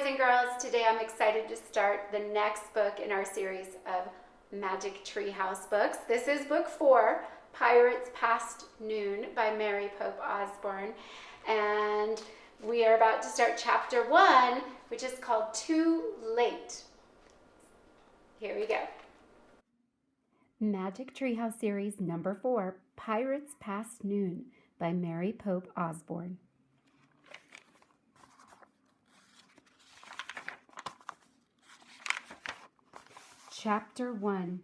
and girls. Today I'm excited to start the next book in our series of Magic Treehouse books. This is book 4, Pirates Past Noon by Mary Pope Osborne. And we are about to start chapter 1, which is called Too Late. Here we go. Magic Treehouse series number 4, Pirates Past Noon by Mary Pope Osborne. Chapter 1.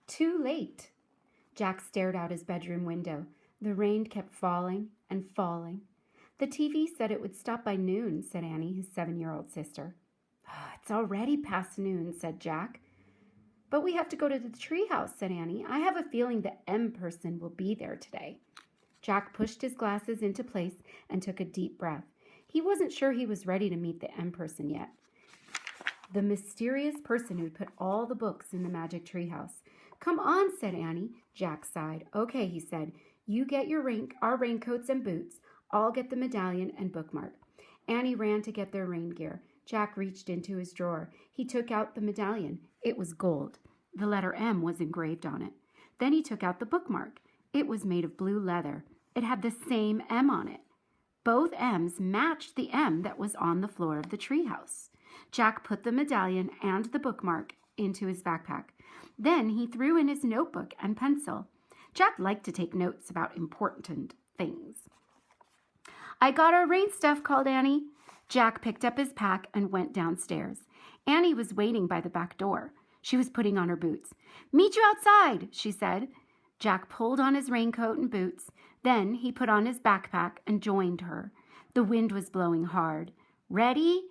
Too late. Jack stared out his bedroom window. The rain kept falling and falling. The TV said it would stop by noon, said Annie, his 7-year-old sister. Oh, it's already past noon, said Jack. But we have to go to the treehouse, said Annie. I have a feeling the M person will be there today. Jack pushed his glasses into place and took a deep breath. He wasn't sure he was ready to meet the M person yet. The mysterious person who'd put all the books in the magic treehouse. Come on, said Annie. Jack sighed. Okay, he said. You get our raincoats and boots. I'll get the medallion and bookmark. Annie ran to get their rain gear. Jack reached into his drawer. He took out the medallion. It was gold. The letter M was engraved on it. Then he took out the bookmark. It was made of blue leather. It had the same M on it. Both M's matched the M that was on the floor of the treehouse. Jack put the medallion and the bookmark into his backpack. Then he threw in his notebook and pencil. Jack liked to take notes about important things. I got our rain stuff, called Annie. Jack picked up his pack and went downstairs. Annie was waiting by the back door. She was putting on her boots. Meet you outside, she said. Jack pulled on his raincoat and boots. Then he put on his backpack and joined her. The wind was blowing hard. Ready,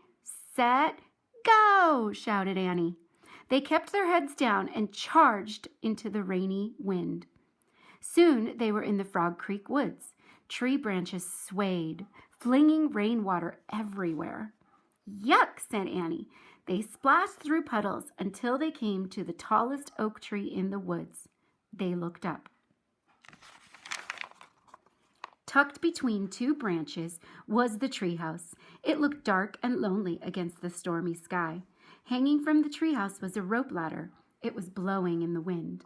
set, go, shouted Annie. They kept their heads down and charged into the rainy wind. Soon they were in the Frog Creek woods. Tree branches swayed, flinging rainwater everywhere. Yuck, said Annie. They splashed through puddles until they came to the tallest oak tree in the woods. They looked up. Tucked between 2 branches was the treehouse. It looked dark and lonely against the stormy sky. Hanging from the treehouse was a rope ladder. It was blowing in the wind.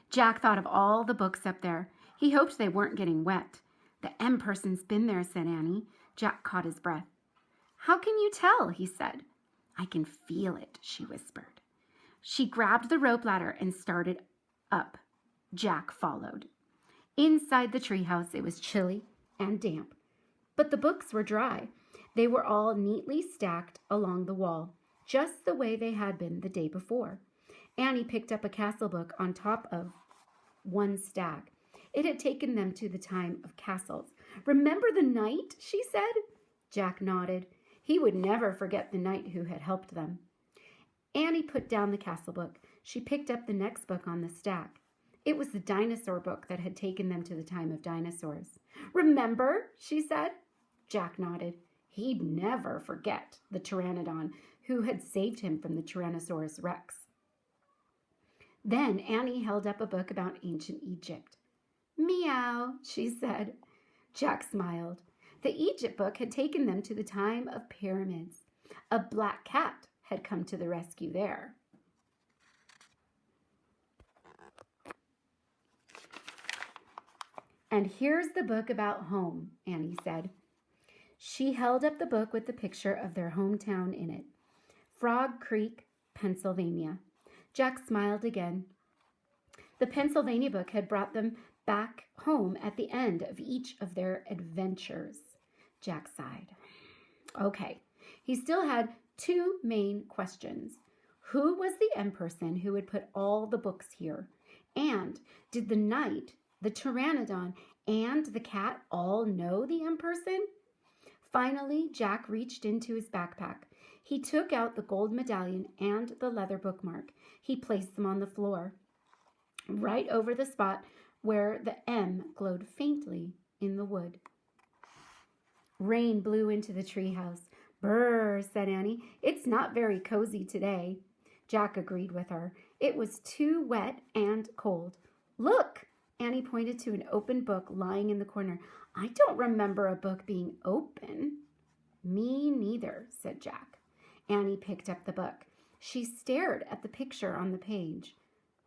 Jack thought of all the books up there. He hoped they weren't getting wet. The M person's been there, said Annie. Jack caught his breath. How can you tell? He said. I can feel it, she whispered. She grabbed the rope ladder and started up. Jack followed. Inside the treehouse, it was chilly and damp, but the books were dry. They were all neatly stacked along the wall, just the way they had been the day before. Annie picked up a castle book on top of one stack. It had taken them to the time of castles. Remember the knight, she said. Jack nodded. He would never forget the knight who had helped them. Annie put down the castle book. She picked up the next book on the stack. It was the dinosaur book that had taken them to the time of dinosaurs. Remember, she said. Jack nodded. He'd never forget the pteranodon who had saved him from the Tyrannosaurus Rex. Then Annie held up a book about ancient Egypt. Meow, she said. Jack smiled. The Egypt book had taken them to the time of pyramids. A black cat had come to the rescue there. And here's the book about home, Annie said. She held up the book with the picture of their hometown in it. Frog Creek, Pennsylvania. Jack smiled again. The Pennsylvania book had brought them back home at the end of each of their adventures. Jack sighed. Okay, he still had 2 main questions. Who was the M person who had put all the books here? And did the knight, the pteranodon, and the cat all know the M person? Finally, Jack reached into his backpack. He took out the gold medallion and the leather bookmark. He placed them on the floor, right over the spot where the M glowed faintly in the wood. Rain blew into the treehouse. Brr, said Annie. It's not very cozy today. Jack agreed with her. It was too wet and cold. Look, Annie pointed to an open book lying in the corner. I don't remember a book being open. Me neither, said Jack. Annie picked up the book. She stared at the picture on the page.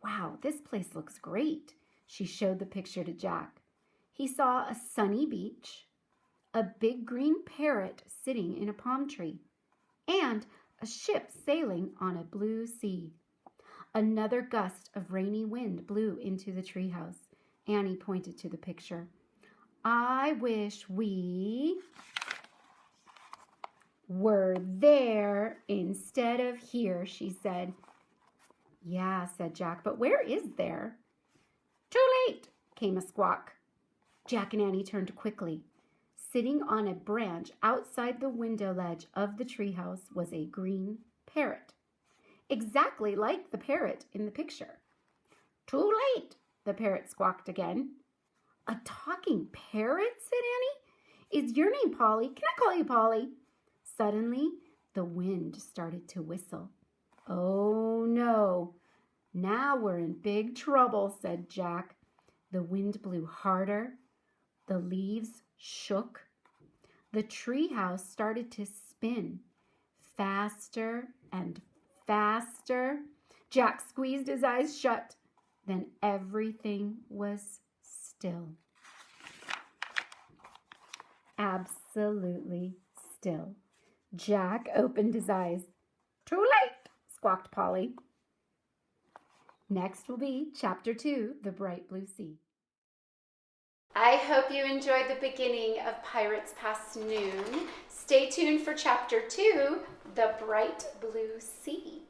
Wow, this place looks great. She showed the picture to Jack. He saw a sunny beach, a big green parrot sitting in a palm tree, and a ship sailing on a blue sea. Another gust of rainy wind blew into the treehouse. Annie pointed to the picture. I wish we were there instead of here, she said. Yeah, said Jack, but where is there? Too late, came a squawk. Jack and Annie turned quickly. Sitting on a branch outside the window ledge of the treehouse was a green parrot, exactly like the parrot in the picture. Too late, the parrot squawked again. A talking parrot, said Annie. Is your name Polly? Can I call you Polly? Suddenly, the wind started to whistle. Oh, no. Now we're in big trouble, said Jack. The wind blew harder. The leaves shook. The treehouse started to spin faster and faster. Jack squeezed his eyes shut. Then everything was still. Absolutely still. Jack opened his eyes. Too late, squawked Polly. Next will be Chapter 2, The Bright Blue Sea. I hope you enjoyed the beginning of Pirates Past Noon. Stay tuned for Chapter 2, The Bright Blue Sea.